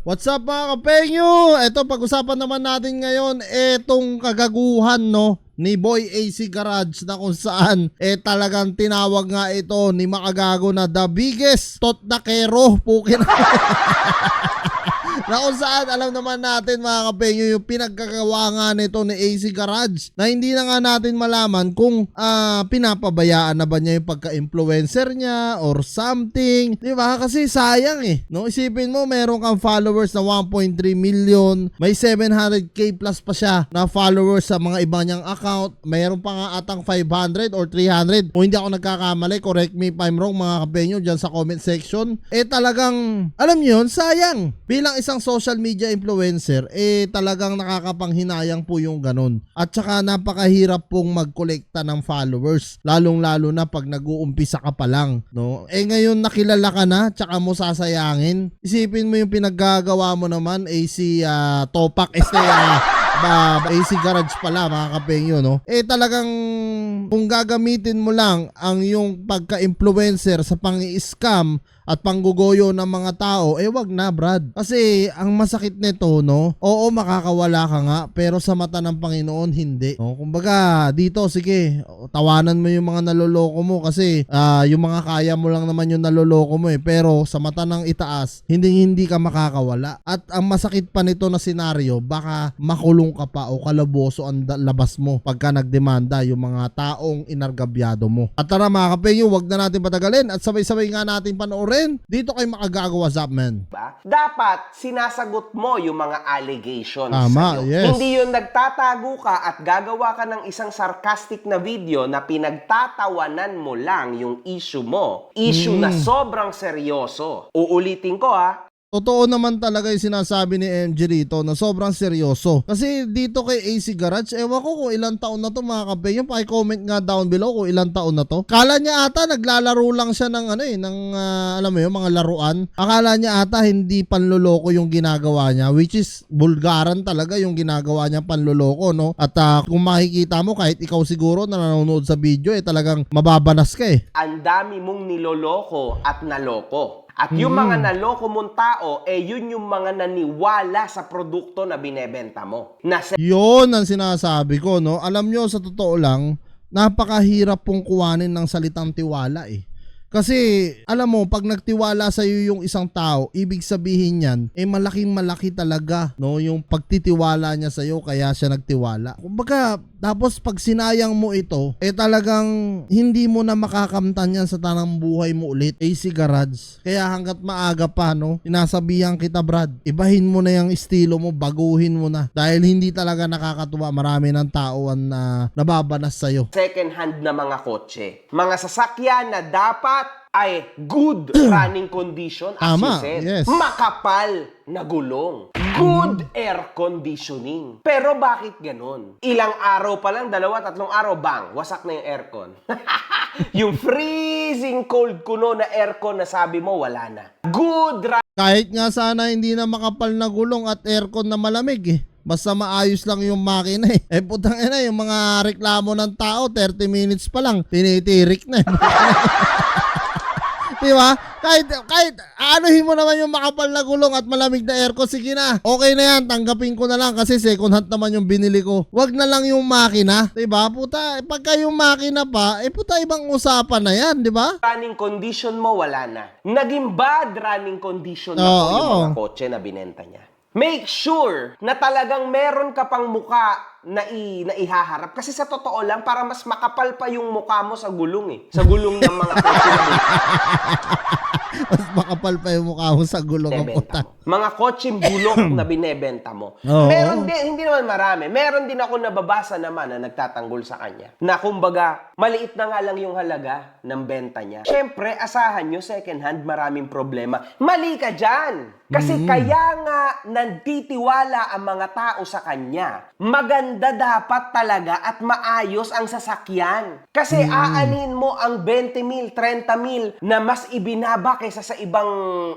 What's up mga kapengyo? Ito, pag-usapan naman natin ngayon etong kagaguhan ni Boy AC Garage na kung saan talagang tinawag nga ito ni Makagago na the biggest totnakero pukin na kung saan alam naman natin mga kapengyo yung pinagkagawa nga nito ni AC Garage na hindi na nga natin malaman kung pinapabayaan na ba niya yung pagka-influencer niya or something, di ba? Kasi sayang no? Isipin mo meron kang followers na 1.3 million, may 700k plus pa siya na followers sa mga iba niyang account, mayroon pa nga atang 500 or 300 kung hindi ako nagkakamali, correct me if I'm wrong mga kapengyo dyan sa comment section. Talagang alam niyo yun, sayang bilang isang social media influencer, talagang nakakapanghinayang po yung ganun. At saka napakahirap pong magkolekta ng followers, lalong-lalo na pag nag-uumpisa ka pa lang, no? Ngayon nakilala ka na, tsaka mo sasayangin. Isipin mo yung pinaggagawa mo naman, AC Topak, AC Garage pala mga kapengyo, no? Talagang kung gagamitin mo lang ang yung pagka-influencer sa pang-i-scam at panggugoyo ng mga tao, wag na Brad. Kasi ang masakit nito, no? Oo, makakawala ka nga, pero sa mata ng Panginoon, hindi. No? Kumbaga, dito, sige, tawanan mo yung mga naloloko mo kasi yung mga kaya mo lang naman yung naloloko mo pero sa mata ng itaas, hindi ka makakawala. At ang masakit pa nito na senaryo, baka makulong ka pa o kalaboso ang labas mo pagka nagdemanda yung mga taong inargabyado mo. At tara mga kapengyo, wag na natin patagalin at sabay-sabay nga natin panoorin dito kay Makagago. What's up, man? Dapat sinasagot mo yung mga allegations. Tama, sa'yo. yes. Hindi yun nagtatago ka at gagawa ka ng isang sarcastic na video na pinagtatawanan mo lang yung issue mo. Issue na sobrang seryoso. Uulitin ko Totoo naman talaga yung sinasabi ni MJ rito na sobrang seryoso. Kasi dito kay AC Garage, ewan ko kung ilang taon na to mga kapengyo. Paki-comment nga down below kung ilang taon na to. Kala niya ata naglalaro lang siya ng alam mo yun, mga laruan. Akala niya ata hindi panloloko yung ginagawa niya, which is bulgaran talaga yung ginagawa niya, panloloko, no? At kung makikita mo, kahit ikaw siguro na nanonood sa video, talagang mababanas ka Ang dami mong niloloko at naloko. At yung mga naloko mong tao, yun yung mga naniwala sa produkto na binebenta mo. Yun ang sinasabi ko, no? Alam nyo, sa totoo lang, napakahirap pong kuwanin ng salitang tiwala Kasi, alam mo, pag nagtiwala sa iyo yung isang tao, ibig sabihin yan, malaking malaki talaga, no? Yung pagtitiwala niya sa iyo, kaya siya nagtiwala. Kumbaga, tapos pag sinayang mo ito, talagang hindi mo na makakamtan yan sa tanang buhay mo ulit. AC Garage. Kaya hanggat maaga pa, no? Sinasabihan kita, Brad, ibahin mo na yung estilo mo, baguhin mo na. Dahil hindi talaga nakakatuwa. Marami ng tao na nababanas sa iyo. Second hand na mga kotse. Mga sasakyan na dapat ay good running condition, as you said. Yes. Makapal na gulong. Good air conditioning. Pero bakit ganun? Ilang araw pa lang, 2-3 araw, bang, wasak na yung aircon. Yung freezing cold kuno na aircon na sabi mo, wala na. Good Kahit nga sana hindi na makapal na gulong at aircon na malamig Basta maayos lang yung makina putang ina, yung mga reklamo ng tao, 30 minutes pa lang, tinitirik na Diba? Kahit anuhin mo naman yung makapal na gulong at malamig na aircon, sige na. Okay na yan, tanggapin ko na lang kasi second hand naman yung binili ko. Wag na lang yung makina. Diba? Puta, pagka yung makina pa, puta ibang usapan na yan, diba? running condition mo, wala na. Naging bad running condition na po yung mga kotse na binenta niya. Make sure na talagang meron ka pang muka na ihaharap. Kasi sa totoo lang, para mas makapal pa yung mukha mo sa gulong Sa gulong ng mga kotse na Mas makapal pa yung mukha mo sa gulong ng puta. Mga kotseng bulok na binebenta mo. Meron din, hindi naman marami. Meron din ako nababasa naman na nagtatanggol sa kanya. Na kumbaga, maliit na nga lang yung halaga ng benta niya. Siyempre, asahan nyo, second hand, maraming problema. Mali ka dyan! Kasi kaya nga nagtitiwala ang mga tao sa kanya. Maganda dapat talaga at maayos ang sasakyan. Kasi aanin mo ang 20,000, 30,000 na mas ibinaba kaysa sa ibang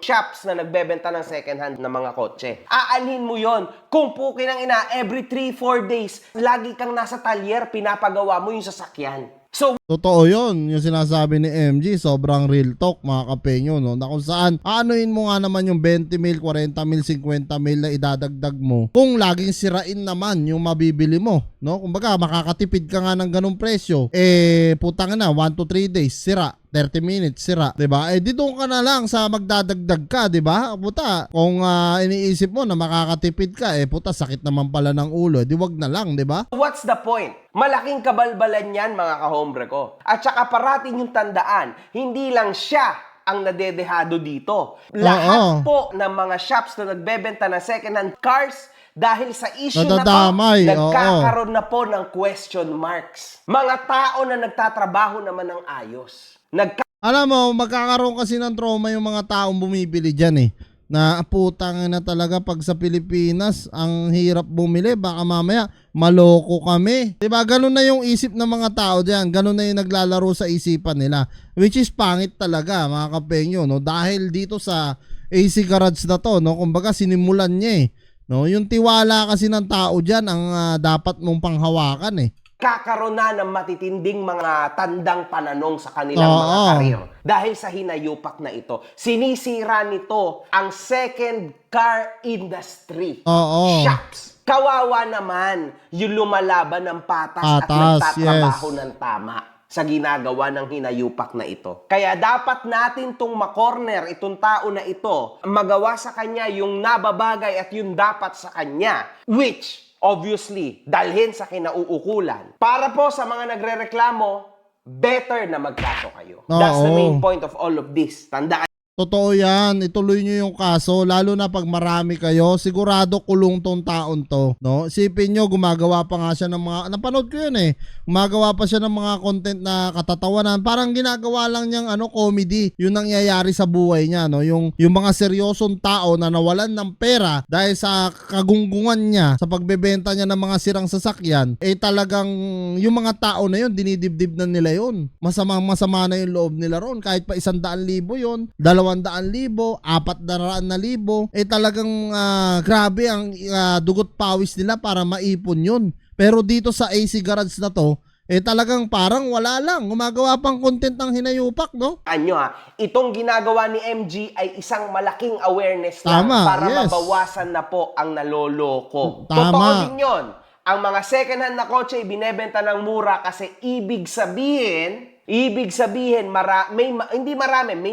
shops na nagbebenta ng second hand na mga kotse. Aanin mo yon. Kung pukin ang ina, every 3-4 days, lagi kang nasa talyer, pinapagawa mo yung sasakyan. So, Totoo yun, yung sinasabi ni MG, sobrang real talk mga kapenyo, no? Na kung saan, aanuin mo nga naman yung 20 mil, 40 mil, 50 mil na idadagdag mo kung laging sirain naman yung mabibili mo, no? Kumbaga, makakatipid ka nga ng ganung presyo, putang na, 1 to 3 days, sira. 30 minutes, sira. 'Di ba? Di doon ka na lang sa magdadagdag ka, 'di ba? Puta, kung iniisip mo na makakatipid ka, puta, sakit naman pala ng ulo. Di wag na lang, 'di ba? what's the point? Malaking kabalbalan yan, mga kahombre ko. At saka parating yung tandaan, hindi lang siya ang nadedehado dito. Lahat po ng mga shops na nagbebenta ng second-hand cars, dahil sa issue Nadadamay, na po, nagkakaroon na po ng question marks. Mga tao na nagtatrabaho naman ng ayos. Alam mo, magkakaroon kasi ng trauma yung mga taong bumibili dyan na putang na talaga pag sa Pilipinas, ang hirap bumili, baka mamaya maloko kami. Diba? Ganun na yung isip ng mga tao dyan. Ganun na yung naglalaro sa isipan nila. Which is pangit talaga, mga kapengyo, no? Dahil dito sa AC Garage na to, no? Kumbaga sinimulan niya no? Yung tiwala kasi ng tao dyan ang dapat mong panghawakan Kakaroon na ng matitinding mga tandang pananong sa kanilang mga karir. Dahil sa hinayupak na ito, sinisira nito ang second car industry. Shops. Kawawa naman yung lumalaban ng patas at nagtatrabaho ng tama sa ginagawa ng hinayupak na ito. Kaya dapat natin itong makorner, itong tao na ito, magawa sa kanya yung nababagay at yung dapat sa kanya, which obviously, dalhin sa kinauukulan. Para po sa mga nagrereklamo, better na magkaso kayo. That's the main point of all of this. Tandaan. Totoo yan, ituloy nyo yung kaso, lalo na pag marami kayo, sigurado kulong tong taon to, no? Isipin nyo, gumagawa pa nga siya ng mga, napanood ko yun gumagawa pa siya ng mga content na katatawanan, parang ginagawa lang niyang comedy, yung nangyayari sa buhay niya, no? Yung mga seryosong tao na nawalan ng pera dahil sa kagunggungan niya, sa pagbebenta niya ng mga sirang sasakyan, talagang yung mga tao na yun, dinidibdib na nila yun. Masama na yung loob nila ron, kahit pa 100,000 yun, 200,000, 400,000, talagang grabe ang dugot pawis nila para maipon yun. Pero dito sa AC Garage na to, talagang parang wala lang. Gumagawa pang content ng hinayupak, no? Itong ginagawa ni MG ay isang malaking awareness lang para mabawasan na po ang naloloko. Totoo din yun. Ang mga second-hand na kotse binebenta ng mura kasi ibig sabihin, may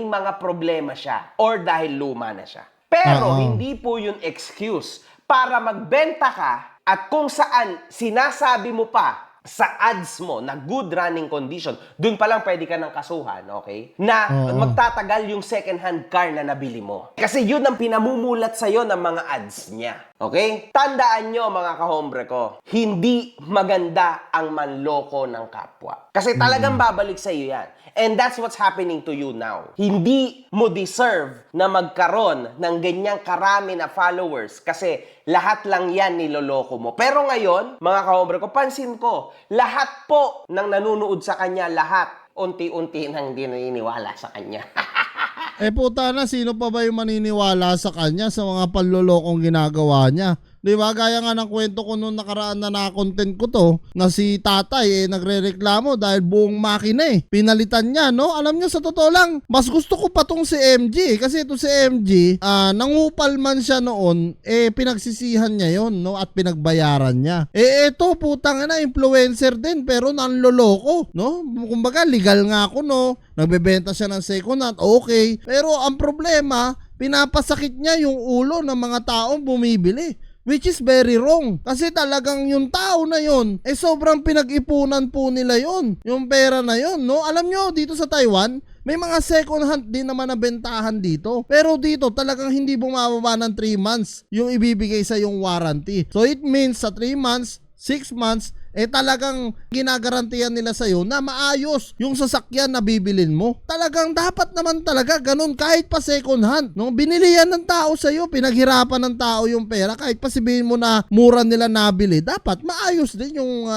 mga problema siya or dahil luma na siya. Pero hindi po yun excuse para magbenta ka at kung saan sinasabi mo pa sa ads mo na good running condition, dun pa lang pwede ka ng kasuhan, okay? Na magtatagal yung second-hand car na nabili mo. Kasi yun ang pinamumulat sa'yo ng mga ads niya. Okay? Tandaan nyo, mga kahombre ko, hindi maganda ang manloko ng kapwa. Kasi talagang babalik sa'yo yan. And that's what's happening to you now. Hindi mo deserve na magkaroon ng ganyang karami na followers kasi lahat lang yan niloloko mo. Pero ngayon, mga kahombre ko, pansin ko, lahat po ng nanunood sa kanya, lahat, unti-unti nang hindi naniniwala sa kanya. Puta na, sino pa ba yung maniniwala sa kanya sa mga panlolokong ginagawa niya? Di ba? Gaya nga ng kwento ko nung nakaraan na na-content ko to, na si tatay nagre-reklamo dahil buong makina pinalitan niya, no? Alam niyo, sa totoo lang, mas gusto ko pa tong si MG. Kasi ito si MG, nangupal man siya noon, pinagsisihan niya yon, no? At pinagbayaran niya. Ito, putang na, influencer din, pero nanloloko, no? Kumbaga, legal nga ako, no? Nagbebenta siya ng second hand, okay. Pero ang problema, pinapasakit niya yung ulo ng mga taong bumibili. Which is very wrong. Kasi talagang yung tao na yun, sobrang pinag-ipunan po nila yun. Yung pera na yun, no? Alam nyo, dito sa Taiwan, may mga second hand din naman na bentahan dito. Pero dito, talagang hindi bumababa ng 3 months yung ibibigay sa yung warranty. So it means sa 3 months, 6 months, talagang ginagarantiyan nila sa'yo na maayos yung sasakyan na bibilin mo. Talagang dapat naman talaga ganun kahit pa second hand. No? Binili yan ng tao sa'yo, pinaghirapan ng tao yung pera, kahit pa sabihin mo na mura nila nabili, dapat maayos din yung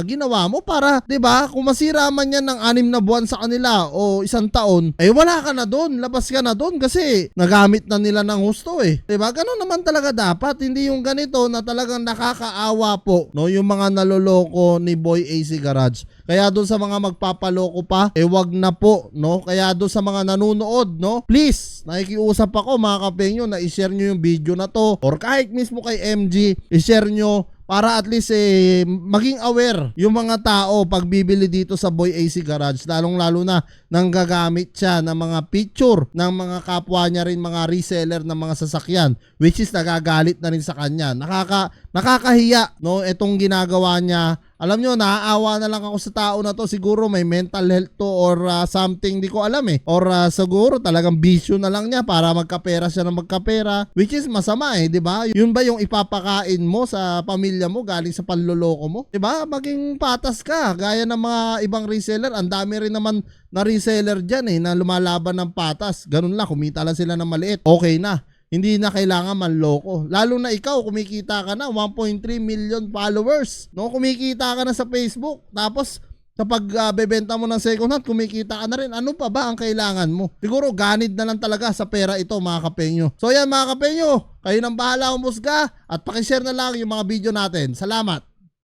ginawa mo para, 'di ba, kung masira man yan ng 6 na buwan sa kanila o 1 taon, wala ka na doon, labas ka na doon kasi nagamit na nila ng husto 'Di ba? Ganun naman talaga dapat, hindi yung ganito na talagang nakakaawa po, no, yung mga naloloko panloloko ni Boy AC Garage. Kaya doon sa mga magpapaloko pa, wag na po, no? Kaya doon sa mga nanonood, no? Please, nakikiusap ako mga kapenyo na i-share nyo yung video na to, or kahit mismo kay MG, i-share nyo para at least maging aware yung mga tao pag bibili dito sa Boy AC Garage, lalong-lalo na nang gagamit siya ng mga picture ng mga kapwa niya rin, mga reseller ng mga sasakyan, which is nagagalit na rin sa kanya. Nakakahiya, no, itong ginagawa niya. Alam nyo, naaawa na lang ako sa tao na to. Siguro may mental health to or something, di ko alam or siguro talagang bisyo na lang niya para magkapera siya ng magkapera, which is masama di ba? Yun ba yung ipapakain mo sa pamilya mo galing sa panloloko mo? Di ba? Maging patas ka. Gaya ng mga ibang reseller, ang dami rin naman na reseller dyan na lumalaban ng patas. Ganun lang, kumita lang sila ng maliit. Okay na. Hindi na kailangan manloko. Lalo na ikaw, kumikita ka na 1.3 million followers. No, kumikita ka na sa Facebook. Tapos kapag bebenta mo ng second hand, kumikita ka na rin. Ano pa ba ang kailangan mo? Siguro ganid na lang talaga sa pera ito, mga kapenyo. So yan mga kapenyo, kayo nang bahala umusga at pakishare na lang yung mga video natin. Salamat.